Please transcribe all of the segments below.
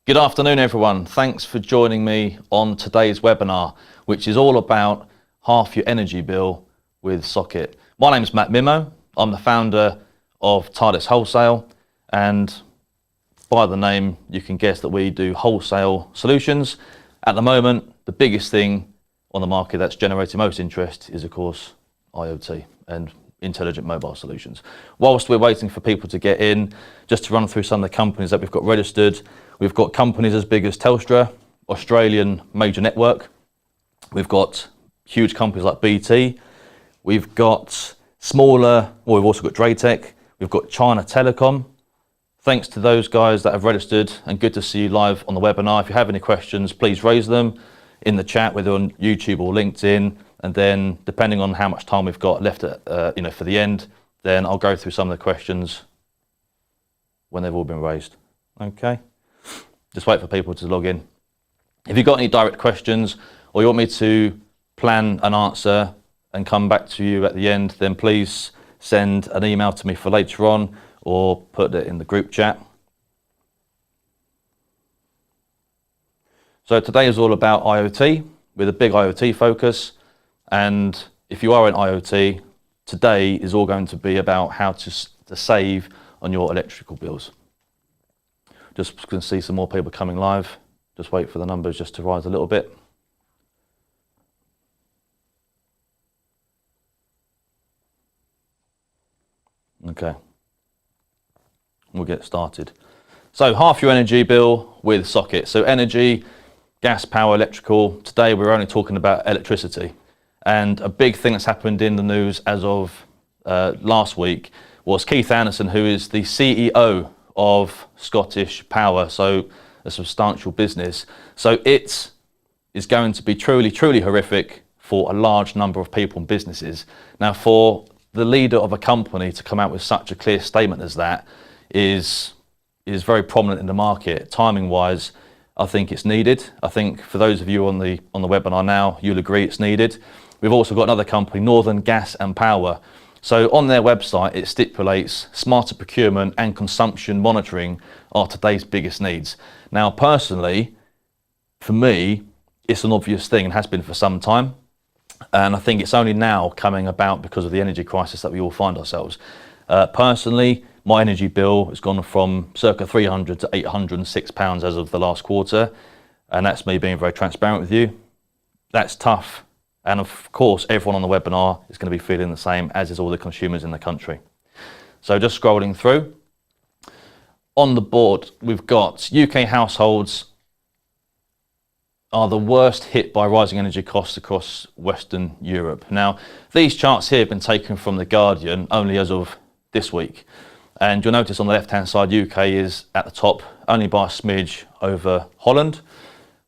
Good afternoon, everyone. Thanks for joining me on today's webinar, which is all about half your energy bill with Sokkit. My name is Matt Mimo. I'm the founder of TARDIS Wholesale, and by the name, you can guess that we do wholesale solutions. At the moment, the biggest thing on the market that's generating most interest is, of course, IoT and intelligent mobile solutions. Whilst we're waiting for people to get in, just to run through some of the companies that we've got registered, we've got companies as big as Telstra, Australian major network. We've got huge companies like BT. We've got smaller, well, we've also got Dratec. We've got China Telecom. Thanks to those guys that have registered, and good to see you live on the webinar. If you have any questions, please raise them in the chat, whether on YouTube or LinkedIn. And then, depending on how much time we've got left for the end, then I'll go through some of the questions when they've all been raised. Okay. Just wait for people to log in. If you've got any direct questions or you want me to plan an answer and come back to you at the end, then please send an email to me for later on or put it in the group chat. So today is all about IoT with a big IoT focus. And if you are in IoT, today is all going to be about how to save on your electrical bills. Just going to see some more people coming live. Just wait for the numbers just to rise a little bit. Okay, we'll get started. So half your energy bill with Sokkit. So energy, gas, power, electrical. Today we're only talking about electricity. And a big thing that's happened in the news as of last week was Keith Anderson, who is the CEO of Scottish Power, so a substantial business. So it is going to be truly, truly horrific for a large number of people and businesses. Now, for the leader of a company to come out with such a clear statement as that is very prominent in the market. Timing-wise, I think it's needed. I think for those of you on the webinar now, you'll agree it's needed. We've also got another company, Northern Gas and Power. So on their website, it stipulates smarter procurement and consumption monitoring are today's biggest needs. Now, personally, for me, it's an obvious thing and has been for some time. And I think it's only now coming about because of the energy crisis that we all find ourselves. Personally, my energy bill has gone from circa £300 to £806 as of the last quarter. And that's me being very transparent with you. That's tough. And of course, everyone on the webinar is going to be feeling the same, as is all the consumers in the country. So just scrolling through. On the board, we've got UK households are the worst hit by rising energy costs across Western Europe. Now, these charts here have been taken from The Guardian only as of this week. And you'll notice on the left-hand side, UK is at the top, only by a smidge over Holland.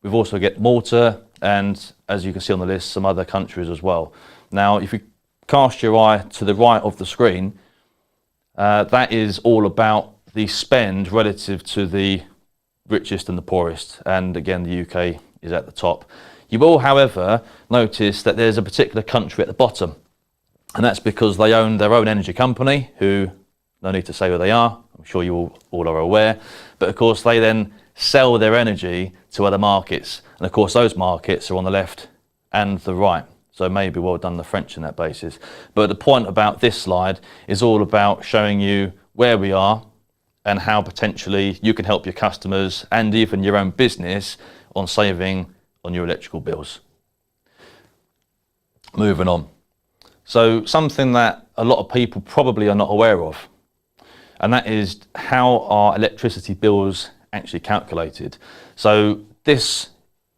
We've also got Malta, and as you can see on the list, some other countries as well. Now, if you cast your eye to the right of the screen, that is all about the spend relative to the richest and the poorest. And again, the UK is at the top. You will, however, notice that there's a particular country at the bottom. And that's because they own their own energy company, who, no need to say who they are, I'm sure you all are aware. But of course, they then sell their energy to other markets. And of course, those markets are on the left and the right. So maybe well done the French in that basis. But the point about this slide is all about showing you where we are and how potentially you can help your customers and even your own business on saving on your electrical bills. Moving on. So something that a lot of people probably are not aware of, and that is how our electricity bills actually calculated. So this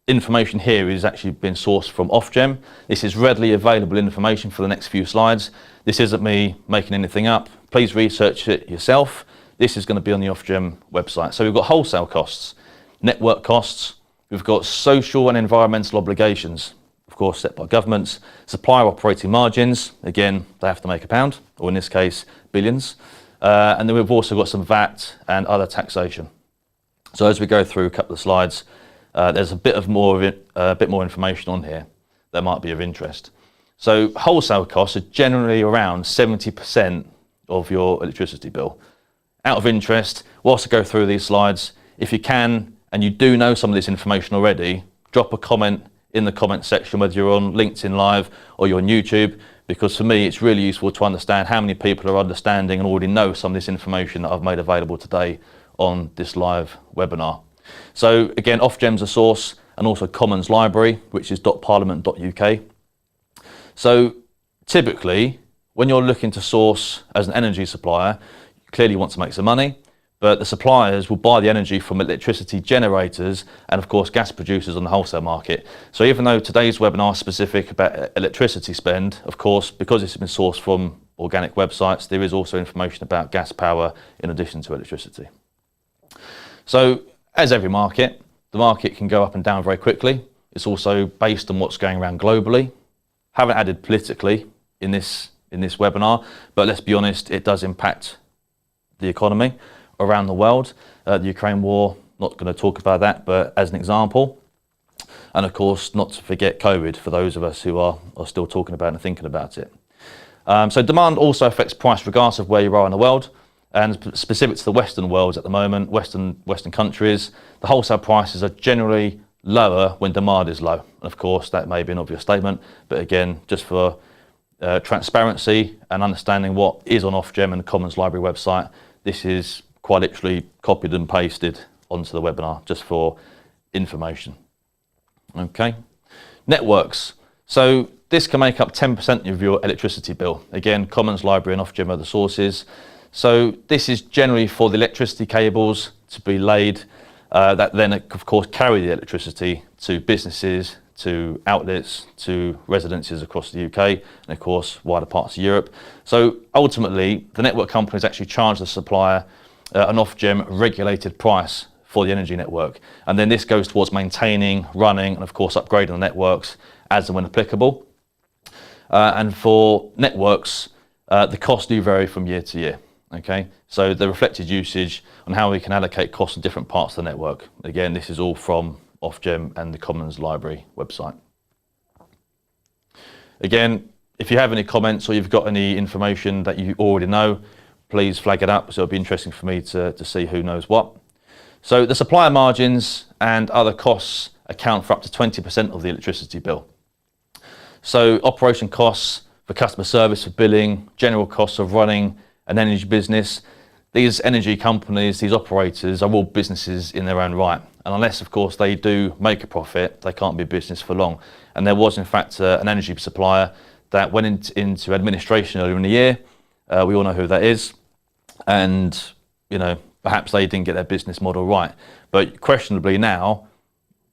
information here is actually been sourced from Ofgem. This is readily available information for the next few slides. This isn't me making anything up. Please research it yourself. This is going to be on the Ofgem website. So we've got wholesale costs, network costs, we've got social and environmental obligations, of course set by governments, supplier operating margins, again, they have to make a pound, or in this case, billions. And then we've also got some VAT and other taxation. So as we go through a couple of slides, there's a bit more information on here that might be of interest. So wholesale costs are generally around 70% of your electricity bill. Out of interest, whilst I go through these slides, if you can, and you do know some of this information already, drop a comment in the comment section, whether you're on LinkedIn Live or you're on YouTube, because for me it's really useful to understand how many people are understanding and already know some of this information that I've made available today on this live webinar. So again, Ofgem's a source, and also Commons Library, which is .parliament.uk. So typically, when you're looking to source as an energy supplier, you clearly want to make some money, but the suppliers will buy the energy from electricity generators and of course gas producers on the wholesale market. So even though today's webinar is specific about electricity spend, of course, because it's been sourced from organic websites, there is also information about gas power in addition to electricity. So as every market, the market can go up and down very quickly. It's also based on what's going around globally. Haven't added politically in this webinar, but let's be honest, it does impact the economy around the world. The Ukraine war, not going to talk about that, but as an example. And of course, not to forget COVID for those of us who are still talking about and thinking about it. So demand also affects price regardless of where you are in the world. And specific to the Western world at the moment, Western countries, the wholesale prices are generally lower when demand is low. And of course, that may be an obvious statement, but again, just for transparency and understanding what is on Ofgem and the Commons Library website, this is quite literally copied and pasted onto the webinar just for information. Okay, networks. So this can make up 10% of your electricity bill. Again, Commons Library and Ofgem are the sources. So this is generally for the electricity cables to be laid that then of course carry the electricity to businesses, to outlets, to residences across the UK and of course wider parts of Europe. So ultimately the network companies actually charge the supplier an Ofgem regulated price for the energy network, and then this goes towards maintaining, running and of course upgrading the networks as and when applicable. And for networks, the costs do vary from year to year. Okay, so the reflected usage on how we can allocate costs in different parts of the network. Again, this is all from Ofgem and the Commons Library website. Again, if you have any comments or you've got any information that you already know, please flag it up, so it'll be interesting for me to see who knows what. So the supplier margins and other costs account for up to 20% of the electricity bill. So operation costs for customer service, for billing, general costs of running an energy business. These energy companies, these operators are all businesses in their own right. And unless, of course, they do make a profit, they can't be a business for long. And there was, in fact, an energy supplier that went into administration earlier in the year. We all know who that is. And, you know, perhaps they didn't get their business model right. But questionably now,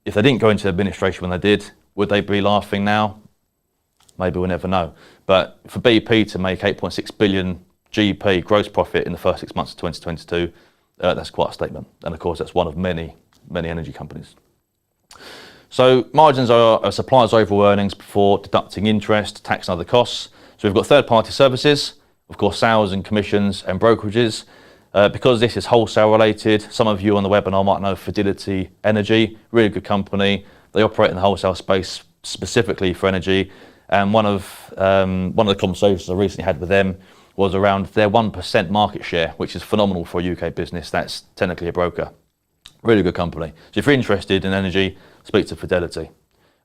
if they didn't go into administration when they did, would they be laughing now? Maybe we'll never know. But for BP to make 8.6 billion GP gross profit in the first 6 months of 2022, that's quite a statement. And of course, that's one of many energy companies. So margins are a supplier's overall earnings before deducting interest, tax and other costs. So we've got third-party services, of course, sales and commissions and brokerages. Because this is wholesale related, some of you on the webinar might know Fidelity Energy, really good company. They operate in the wholesale space specifically for energy. And one of the conversations I recently had with them was around their 1% market share, which is phenomenal for a UK business that's technically a broker. Really good company. So if you're interested in energy, speak to Fidelity.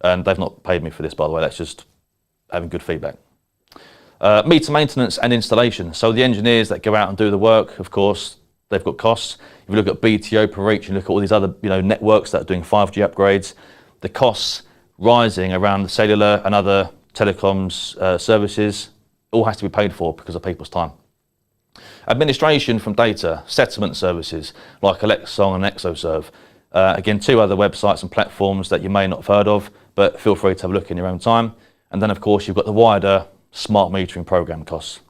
And they've not paid me for this, by the way, that's just having good feedback. Meter maintenance and installation. So the engineers that go out and do the work, of course, they've got costs. If you look at BTO per reach, you look at all these other networks that are doing 5G upgrades, the costs rising around the cellular and other telecoms services all has to be paid for because of people's time. Administration from data, settlement services like Alexon and ExoServe. Again, two other websites and platforms that you may not have heard of, but feel free to have a look in your own time. And then, of course, you've got the wider smart metering program costs.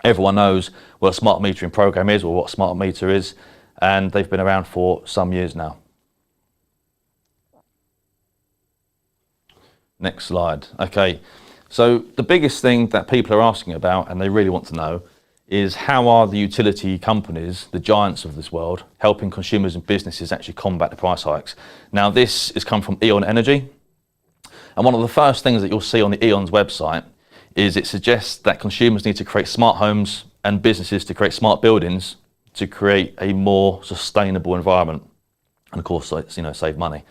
Everyone knows what a smart metering program is or what a smart meter is, and they've been around for some years now. Next slide. Okay. So the biggest thing that people are asking about, and they really want to know, is how are the utility companies, the giants of this world, helping consumers and businesses actually combat the price hikes? Now this has come from E.ON Energy, and one of the first things that you'll see on the E.ON's website is it suggests that consumers need to create smart homes and businesses to create smart buildings to create a more sustainable environment. and of course, save money.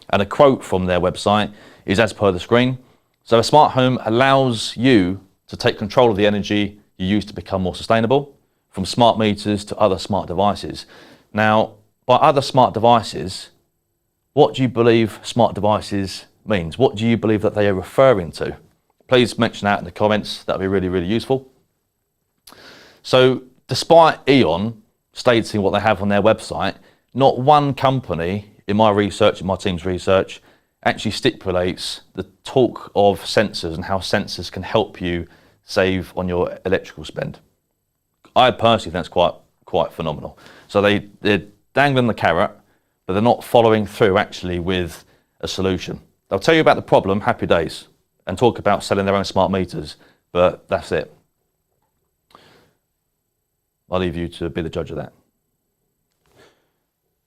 And a quote from their website is as per the screen. So a smart home allows you to take control of the energy you use to become more sustainable, from smart meters to other smart devices. Now, by other smart devices, what do you believe smart devices means? What do you believe that they are referring to? Please mention that in the comments. That would be really, really useful. So despite E.ON stating what they have on their website, not one company in my research, in my team's research, actually stipulates the talk of sensors and how sensors can help you save on your electrical spend. I personally think that's quite phenomenal. So they're dangling the carrot, but they're not following through actually with a solution. They'll tell you about the problem, happy days, and talk about selling their own smart meters, but that's it. I'll leave you to be the judge of that.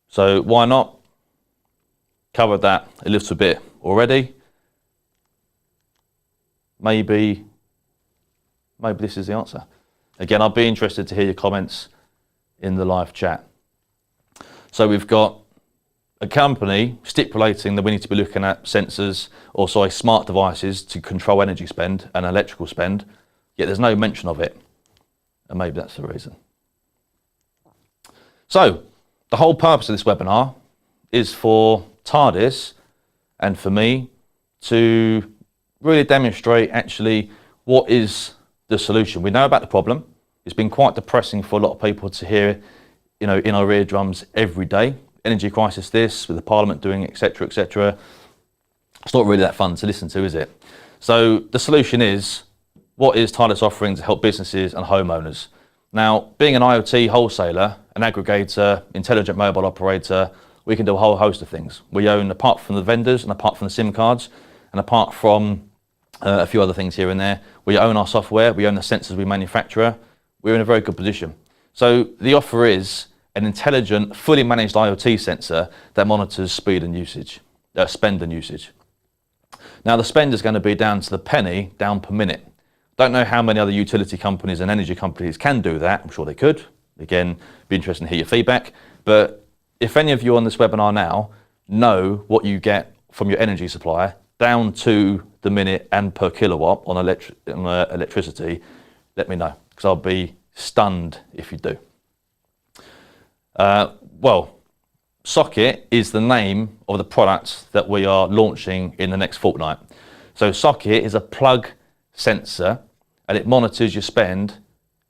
So why not? Covered that a little bit already. Maybe this is the answer. Again, I'll be interested to hear your comments in the live chat. So we've got a company stipulating that we need to be looking at sensors, or smart devices to control energy spend and electrical spend, yet there's no mention of it. And maybe that's the reason. So the whole purpose of this webinar is for TARDIS and for me to really demonstrate actually what is the solution. We know about the problem. It's been quite depressing for a lot of people to hear, in our eardrums every day. Energy crisis this, with the Parliament doing etc, etc. It's not really that fun to listen to, is it? So the solution is, what is TARDIS offering to help businesses and homeowners? Now, being an IoT wholesaler, an aggregator, intelligent mobile operator, we can do a whole host of things. We own, apart from the vendors and apart from the SIM cards, and apart from a few other things here and there, we own our software, we own the sensors we manufacture. We're in a very good position. So the offer is an intelligent, fully managed IoT sensor that monitors speed and usage, spend and usage. Now the spend is going to be down to the penny, down per minute. Don't know how many other utility companies and energy companies can do that. I'm sure they could. Again, be interested to hear your feedback. But if any of you on this webinar now know what you get from your energy supplier down to the minute and per kilowatt on electricity, let me know, because I'll be stunned if you do. Well, Sokkit is the name of the product that we are launching in the next fortnight. So Sokkit is a plug sensor, and it monitors your spend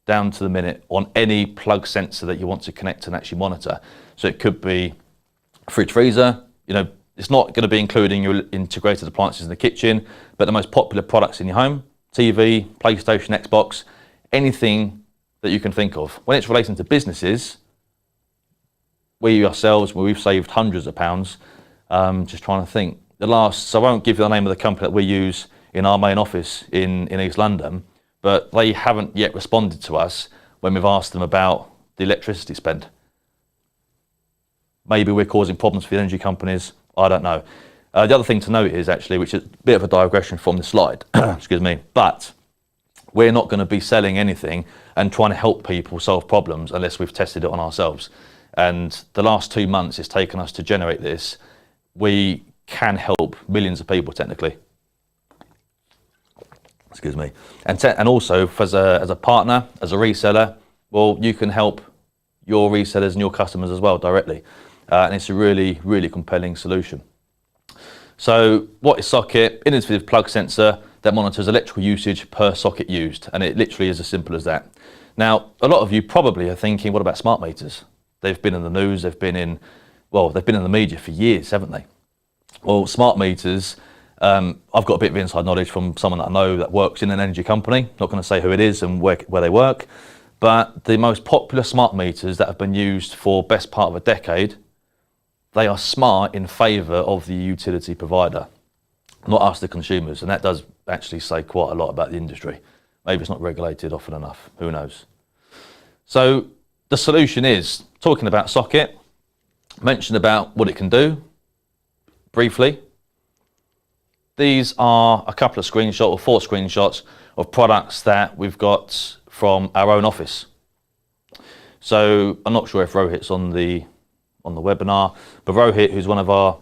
down to the minute on any plug sensor that you want to connect and actually monitor. So it could be fridge, freezer, it's not going to be including your integrated appliances in the kitchen, but the most popular products in your home, TV, PlayStation, Xbox, anything that you can think of. When it's relating to businesses, we've saved hundreds of pounds. Just trying to think. So I won't give you the name of the company that we use in our main office in East London, but they haven't yet responded to us when we've asked them about the electricity spend. Maybe we're causing problems for the energy companies. I don't know. The other thing to note is actually, which is a bit of a digression from the slide, excuse me, but we're not going to be selling anything and trying to help people solve problems unless we've tested it on ourselves. And the last 2 months it's taken us to generate this. We can help millions of people technically. Excuse me. And also as a partner, as a reseller, well, you can help your resellers and your customers as well directly. And it's a really, really compelling solution. So what is Sokkit? Innovative plug sensor that monitors electrical usage per socket used. And it literally is as simple as that. Now, a lot of you probably are thinking, what about smart meters? They've been in the news, they've been in the media for years, haven't they? Well, smart meters, I've got a bit of inside knowledge from someone that I know that works in an energy company. Not going to say who it is and where they work, but the most popular smart meters that have been used for best part of a decade, they are smart in favour of the utility provider, not us, the consumers. And that does actually say quite a lot about the industry. Maybe it's not regulated often enough, who knows? So the solution is, talking about Sokkit, mention about what it can do, briefly. These are a couple of screenshots, or 4 screenshots, of products that we've got from our own office. So I'm not sure if Rohit's on the on the webinar. But Rohit, who's one of our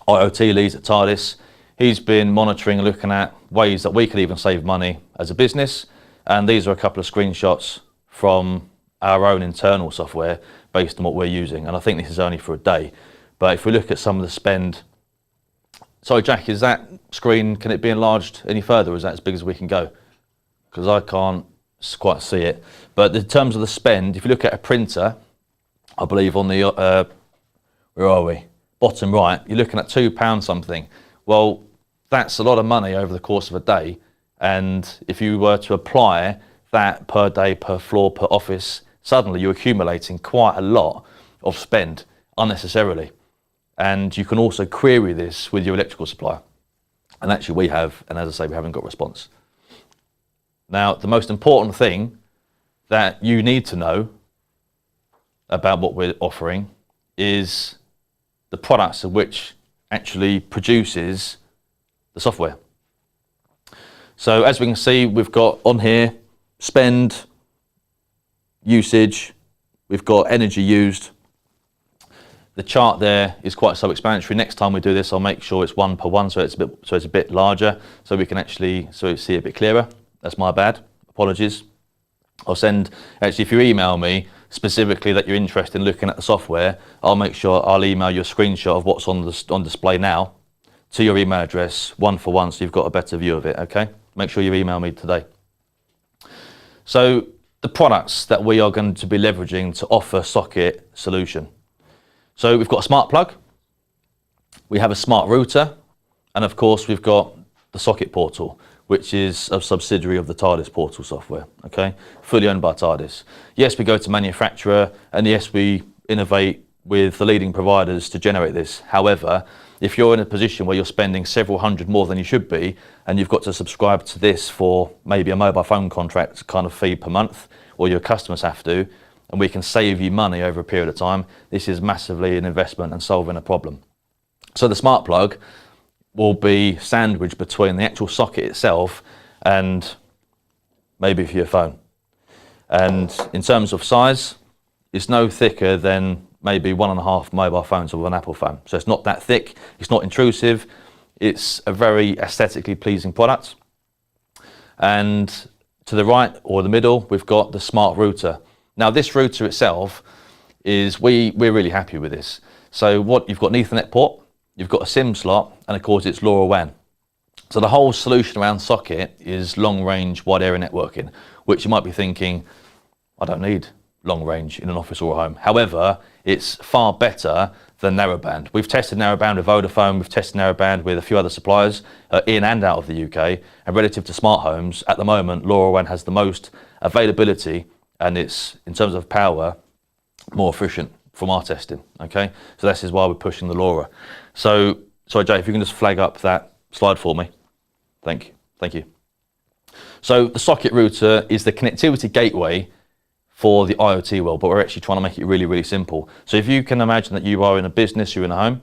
IoT leads at TARDIS, he's been monitoring and looking at ways that we could even save money as a business. And these are a couple of screenshots from our own internal software based on what we're using. And I think this is only for a day. But if we look at some of the spend, sorry, Jack, is that screen, can it be enlarged any further, or is that as big as we can go? Because I can't quite see it. But in terms of the spend, if you look at a printer, I believe on the, where are we? Bottom right, you're looking at £2 something. Well, that's a lot of money over the course of a day. And if you were to apply that per day, per floor, per office, suddenly you're accumulating quite a lot of spend unnecessarily. And you can also query this with your electrical supplier. And actually we have, and as I say, we haven't got response. Now, the most important thing that you need to know about what we're offering is the products of which actually produces the software. So as we can see, we've got on here spend, usage, we've got energy used. The chart there is quite self-explanatory. Next time we do this, I'll make sure it's 1 per 1, so it's a bit larger, so we can actually see it a bit clearer. That's my bad. Apologies. I'll send, actually, if you email me specifically that you're interested in looking at the software, I'll make sure I'll email you a screenshot of what's on display now to your email address, 1 for 1, so you've got a better view of it, okay? Make sure you email me today. So the products that we are going to be leveraging to offer Sokkit solution. So we've got a smart plug, we have a smart router, and of course we've got the Sokkit portal, which is a subsidiary of the TARDIS portal software, okay? Fully owned by TARDIS. Yes, we go to manufacturer, and yes, we innovate with the leading providers to generate this. However, if you're in a position where you're spending several hundred more than you should be, and you've got to subscribe to this for maybe a mobile phone contract kind of fee per month, or your customers have to, and we can save you money over a period of time, this is massively an investment and solving a problem. So the smart plug will be sandwiched between the actual socket itself and maybe for your phone. And in terms of size, it's no thicker than maybe 1.5 mobile phones of an Apple phone. So it's not that thick, it's not intrusive, it's a very aesthetically pleasing product. And to the right or the middle, we've got the smart router. Now this router itself is, we're really happy with this. So you've got an Ethernet port, you've got a SIM slot, and of course it's LoRaWAN. So the whole solution around Sokkit is long range wide area networking, which you might be thinking, I don't need long range in an office or a home. However, it's far better than narrowband. We've tested narrowband with Vodafone, we've tested narrowband with a few other suppliers in and out of the UK, and relative to smart homes, at the moment, LoRaWAN has the most availability, and it's, in terms of power, more efficient from our testing, okay? So this is why we're pushing the LoRa. So, sorry Jay, if you can just flag up that slide for me. Thank you. So the Sokkit router is the connectivity gateway for the IoT world, but we're actually trying to make it really, really simple. So if you can imagine that you are in a business, you're in a home,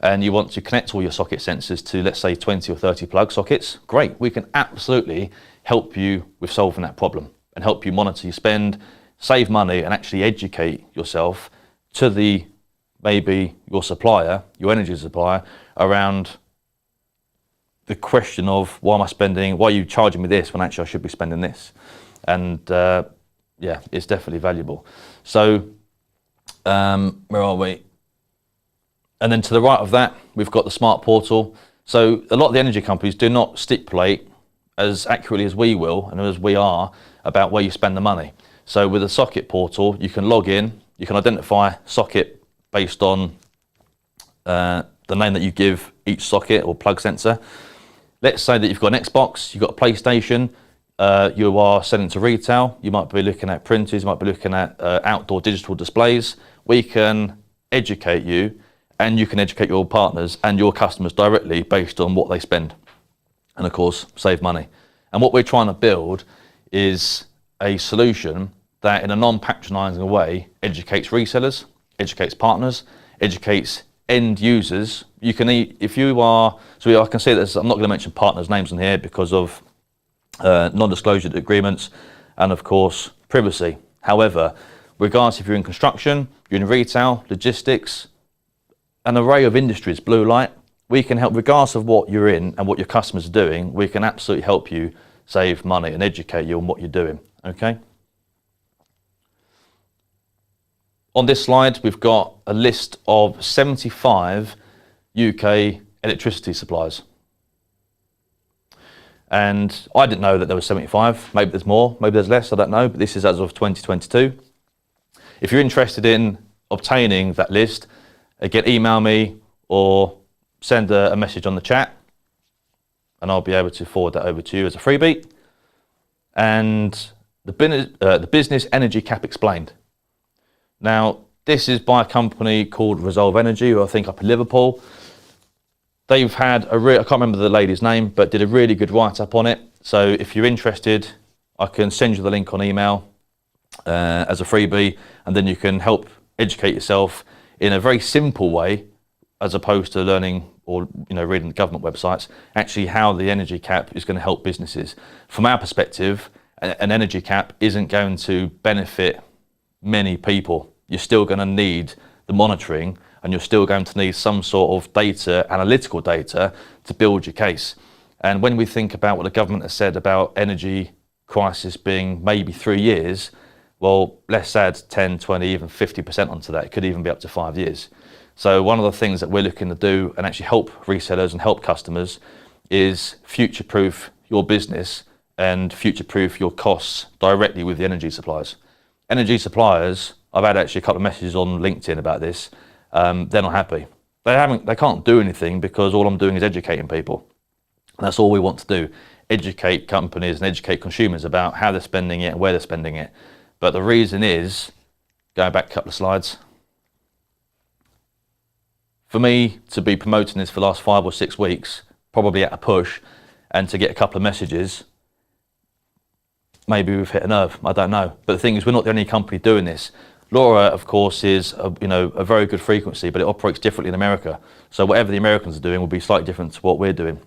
and you want to connect all your socket sensors to, let's say, 20 or 30 plug sockets, great, we can absolutely help you with solving that problem and help you monitor your spend, save money, and actually educate yourself to maybe your supplier, your energy supplier, around the question of why are you charging me this when actually I should be spending this? And yeah, it's definitely valuable. So where are we? And then to the right of that, we've got the smart portal. So a lot of the energy companies do not stipulate as accurately as we will and as we are about where you spend the money. So with the Sokkit portal, you can log in, you can identify socket based on the name that you give each socket or plug sensor. Let's say that you've got an Xbox, you've got a PlayStation, you are selling to retail, you might be looking at printers, you might be looking at outdoor digital displays. We can educate you, and you can educate your partners and your customers directly based on what they spend, and of course save money. And what we're trying to build is a solution that, in a non-patronising way, educates resellers, educates partners, educates end users. You can, if you are, so I can say this, I'm not going to mention partners' names in here because of non-disclosure agreements and of course privacy. However, regardless if you're in construction, you're in retail, logistics, an array of industries, blue light, we can help regardless of what you're in and what your customers are doing. We can absolutely help you save money and educate you on what you're doing, okay? On this slide, we've got a list of 75 UK electricity suppliers. And I didn't know that there were 75, maybe there's more, maybe there's less, I don't know, but this is as of 2022. If you're interested in obtaining that list, again, email me or send a message on the chat and I'll be able to forward that over to you as a freebie. And the Business Energy Cap Explained. Now, this is by a company called Resolve Energy, who I think up in Liverpool. They've had I can't remember the lady's name, but did a really good write-up on it. So if you're interested, I can send you the link on email as a freebie, and then you can help educate yourself in a very simple way, as opposed to learning or reading the government websites, actually how the energy cap is going to help businesses. From our perspective, an energy cap isn't going to benefit many people. You're still going to need the monitoring, and you're still going to need some sort of data, analytical data, to build your case. And when we think about what the government has said about energy crisis being maybe 3 years, well, let's add 10, 20, even 50% onto that. It could even be up to 5 years. So one of the things that we're looking to do and actually help resellers and help customers is future-proof your business and future-proof your costs directly with the energy suppliers. Energy suppliers, I've had actually a couple of messages on LinkedIn about this. They're not happy. They can't do anything because all I'm doing is educating people. And that's all we want to do, educate companies and educate consumers about how they're spending it and where they're spending it. But the reason is, going back a couple of slides, for me to be promoting this for the last 5 or 6 weeks, probably at a push, and to get a couple of messages, maybe we've hit a nerve, I don't know. But the thing is, we're not the only company doing this. LoRa, of course, is a very good frequency, but it operates differently in America. So whatever the Americans are doing will be slightly different to what we're doing.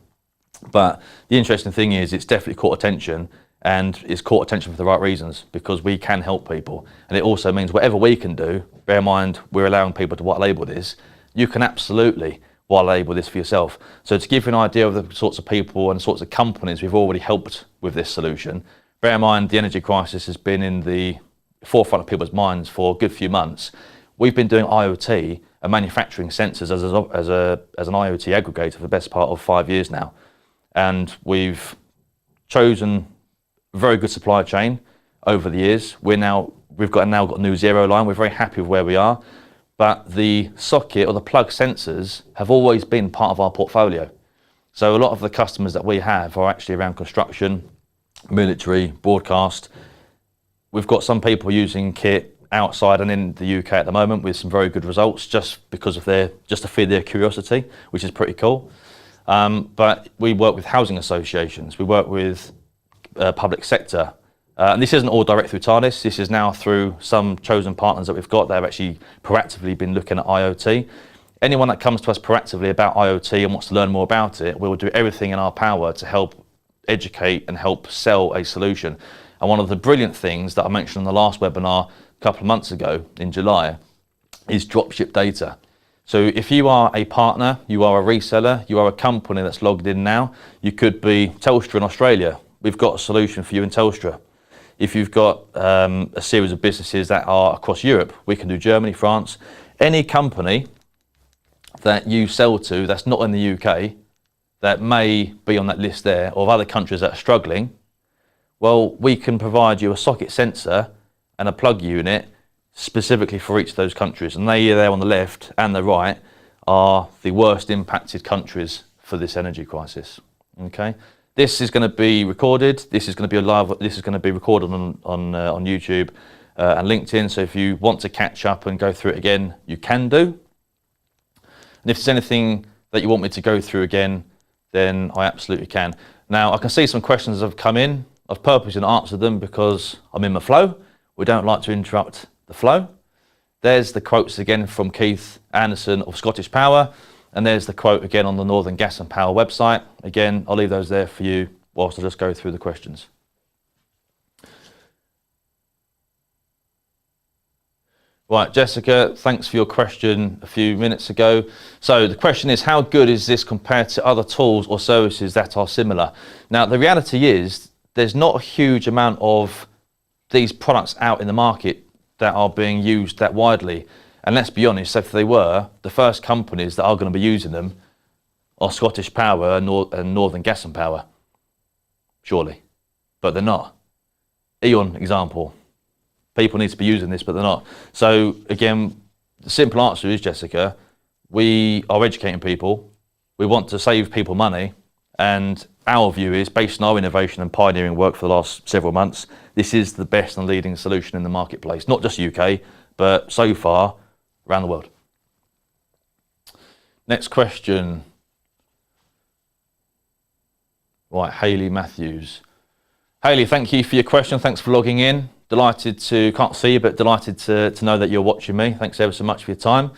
But the interesting thing is, it's definitely caught attention, and it's caught attention for the right reasons, because we can help people. And it also means whatever we can do, bear in mind, we're allowing people to white label this, you can absolutely white label this for yourself. So to give you an idea of the sorts of people and sorts of companies we've already helped with this solution, bear in mind the energy crisis has been in the forefront of people's minds for a good few months. We've been doing IoT and manufacturing sensors as an IoT aggregator for the best part of 5 years now. And we've chosen a very good supply chain over the years. We've now got a new zero line. We're very happy with where we are. But the socket or the plug sensors have always been part of our portfolio. So a lot of the customers that we have are actually around construction, military, broadcast. We've got some people using kit outside and in the UK at the moment with some very good results, just because of just to feed their curiosity, which is pretty cool. But we work with housing associations, we work with public sector. And this isn't all direct through TARDIS, this is now through some chosen partners that we've got that have actually proactively been looking at IoT. Anyone that comes to us proactively about IoT and wants to learn more about it, we will do everything in our power to help educate and help sell a solution. And one of the brilliant things that I mentioned in the last webinar a couple of months ago in July is dropship data. So if you are a partner, you are a reseller, you are a company that's logged in now, you could be Telstra in Australia. We've got a solution for you in Telstra. If you've got a series of businesses that are across Europe, we can do Germany, France. Any company that you sell to that's not in the UK, that may be on that list there, or of other countries that are struggling, well, we can provide you a socket sensor and a plug unit specifically for each of those countries. And they there on the left and the right are the worst impacted countries for this energy crisis. Okay. This is going to be recorded. This is going to be live. This is going to be recorded on YouTube and LinkedIn. So if you want to catch up and go through it again, you can do. And if there's anything that you want me to go through again, then I absolutely can. Now I can see some questions have come in. I've purposely answered them because I'm in my flow. We don't like to interrupt the flow. There's the quotes again from Keith Anderson of Scottish Power. And there's the quote again on the Northern Gas and Power website. Again, I'll leave those there for you whilst I just go through the questions. Right, Jessica, thanks for your question a few minutes ago. So the question is, how good is this compared to other tools or services that are similar? Now, the reality is there's not a huge amount of these products out in the market that are being used that widely. And let's be honest, if they were, the first companies that are going to be using them are Scottish Power and Northern Gas and Power, surely. But they're not. Eon example. People need to be using this, but they're not. So again, the simple answer is, Jessica, we are educating people. We want to save people money. And our view is, based on our innovation and pioneering work for the last several months, this is the best and leading solution in the marketplace. Not just UK, but so far around the world. Next question. Right, Hayley Matthews. Hayley, thank you for your question. Thanks for logging in. Delighted to, can't see you, but delighted to know that you're watching me. Thanks ever so much for your time.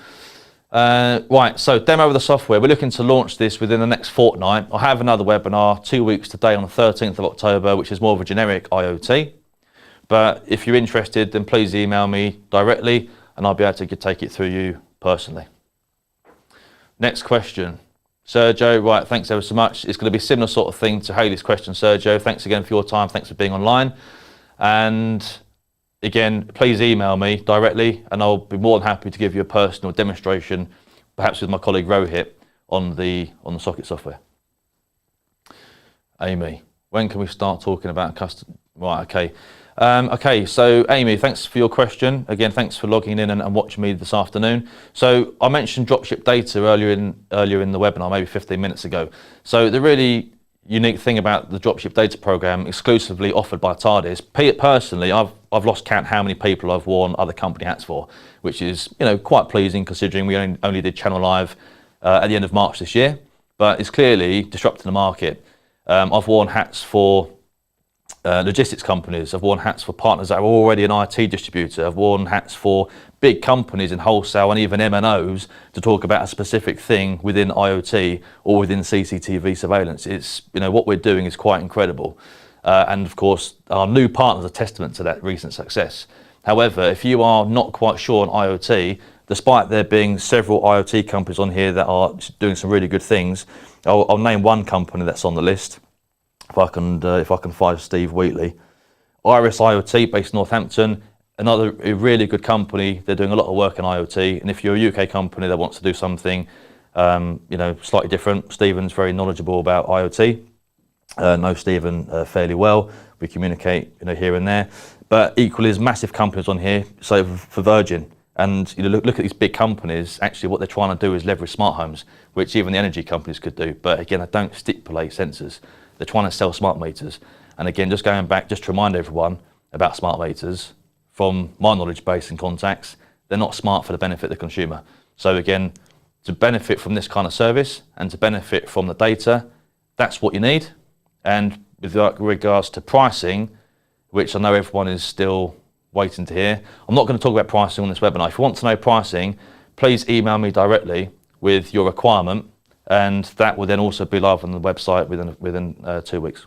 Right, so demo of the software. We're looking to launch this within the next fortnight. I have another webinar 2 weeks today on the 13th of October, which is more of a generic IoT. But if you're interested, then please email me directly and I'll be able to take it through you personally. Next question. Sergio, right, thanks ever so much. It's going to be a similar sort of thing to Hayley's question, Sergio. Thanks again for your time. Thanks for being online. And again, please email me directly and I'll be more than happy to give you a personal demonstration, perhaps with my colleague Rohit, on the Sokkit software. Amy, when can we start talking about custom? Right, okay. Okay, so Amy, thanks for your question. Again, thanks for logging in and watching me this afternoon. So I mentioned dropship data earlier in the webinar, maybe 15 minutes ago. So the really unique thing about the dropship data program, exclusively offered by TARDIS, personally, I've lost count how many people I've worn other company hats for, which is quite pleasing considering we only did Channel Live at the end of March this year, but it's clearly disrupting the market. I've worn hats for logistics companies. I've worn hats for partners that are already an IT distributor. I've worn hats for big companies in wholesale and even MNOs to talk about a specific thing within IoT or within CCTV surveillance. It's, what we're doing is quite incredible. And of course, our new partners are testament to that recent success. However, if you are not quite sure on IoT, despite there being several IoT companies on here that are doing some really good things, I'll name one company that's on the list. If I can find Steve Wheatley. Iris IoT, based in Northampton, another really good company. They're doing a lot of work in IoT, and if you're a UK company that wants to do something, slightly different, Stephen's very knowledgeable about IoT. Know Stephen fairly well. We communicate, here and there. But equally, there's massive companies on here. So for Virgin, and look at these big companies. Actually, what they're trying to do is leverage smart homes, which even the energy companies could do. But again, I don't stipulate sensors. They're trying to sell smart meters. And again, just going back, just to remind everyone about smart meters, from my knowledge base and contacts, they're not smart for the benefit of the consumer. So again, to benefit from this kind of service and to benefit from the data, that's what you need. And with regards to pricing, which I know everyone is still waiting to hear, I'm not going to talk about pricing on this webinar. If you want to know pricing, please email me directly with your requirement, and that will then also be live on the website within 2 weeks.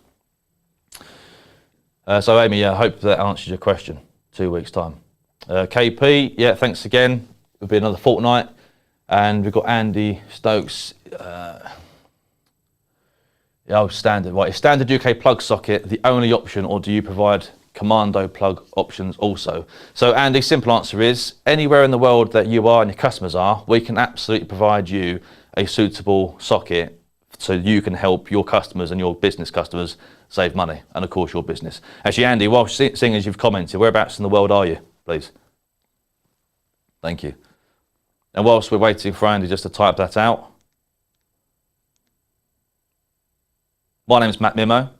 So Amy, I hope that answers your question. 2 weeks time. KP, yeah, thanks again. It'll be another fortnight. And we've got Andy Stokes. Standard, right. Is standard UK plug socket the only option, or do you provide commando plug options also? So Andy, simple answer is, anywhere in the world that you are and your customers are, we can absolutely provide you a suitable socket so you can help your customers and your business customers save money, and of course your business. Actually, Andy, while seeing as you've commented, whereabouts in the world are you, please? Thank you. And whilst we're waiting for Andy just to type that out, my name's Matt Mimo.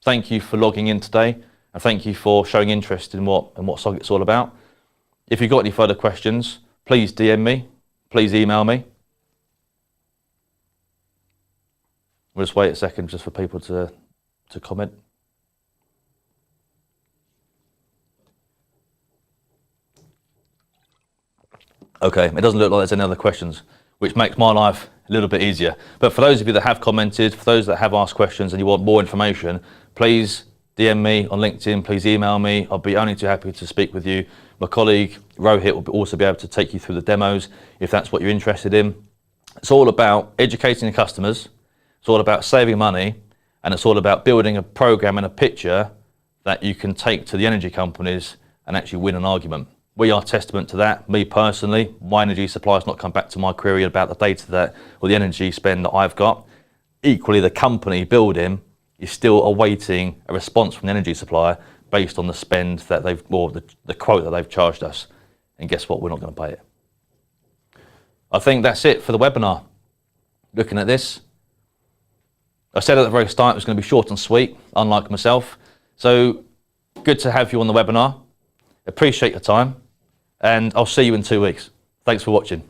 Thank you for logging in today, and thank you for showing interest in what Sokkit's all about. If you've got any further questions, please DM me, please email me. We'll just wait a second just for people to comment. Okay, it doesn't look like there's any other questions, which makes my life a little bit easier. But for those of you that have commented, for those that have asked questions and you want more information, please DM me on LinkedIn, please email me. I'll be only too happy to speak with you. My colleague Rohit will also be able to take you through the demos if that's what you're interested in. It's all about educating the customers, it's all about saving money, and it's all about building a program and a picture that you can take to the energy companies and actually win an argument. We are testament to that. Me personally, my energy supplier's not come back to my query about the data that, or the energy spend that I've got. Equally, the company building is still awaiting a response from the energy supplier based on the spend that they've, or the quote that they've charged us. And guess what? We're not going to pay it. I think that's it for the webinar. Looking at this, I said at the very start it was going to be short and sweet, unlike myself. So good to have you on the webinar. Appreciate your time, and I'll see you in 2 weeks. Thanks for watching.